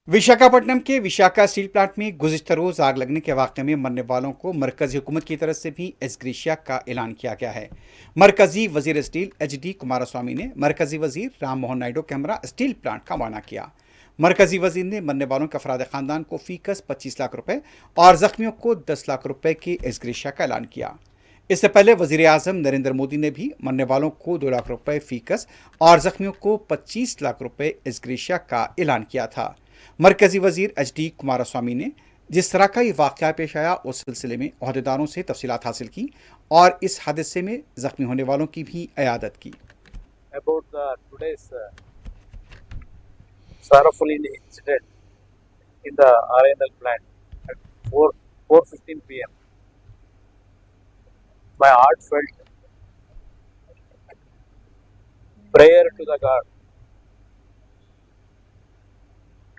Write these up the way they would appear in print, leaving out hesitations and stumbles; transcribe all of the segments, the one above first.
विशाखापट्टनम के Vishakha steel plant में गुज़िश्ता रोज़ आग लगने के वाक़े में मरने वालों को मरकज़ी हुकूमत की तरफ से भी एसग्रेशिया का ऐलान किया गया है। मरकज़ी वज़ीर स्टील एचडी कुमारस्वामी ने मरकज़ी वज़ीर राम मोहन नायडू के हमरा स्टील प्लांट का मुआयना किया। मरकज़ी वज़ीर ने मरने वालों के अफराद ख़ानदान को फ़ीकस 25 लाख रुपये और ज़ख्मियों को 10 लाख रुपये की एसग्रेशिया का ऐलान किया। इससे पहले वज़ीर आज़म नरेंद्र मोदी ने भी मरने वालों को 2 लाख रुपये फ़ीकस और ज़ख्मियों को 25 लाख रुपये एसग्रेशिया का ऐलान किया था। मरकजी वजीर एचडी कुमारस्वामी ने जिस तरह का ये वाक़या पेश आया उस सिलसिले में अहदेदारों से तफसीलात हासिल की और इस हादसे में जख्मी होने वालों की भी इयादत की। About the today's sorrowful incident in the RNL plant at 4:15 p.m. My heartfelt prayer to the God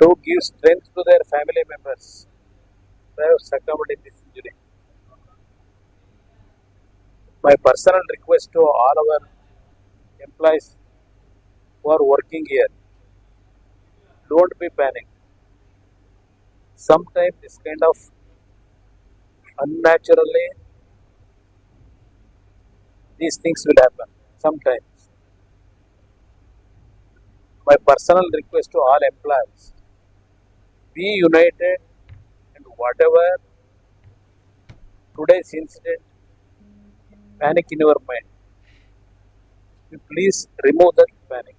to give strength to their family members who have succumbed in this injury. My personal request to all our employees who are working here, don't be panicked. Sometimes this kind of unnaturally these things will happen. Sometimes. My personal request to all employees, be united, and whatever today's incident panic in your mind, you please remove that panic.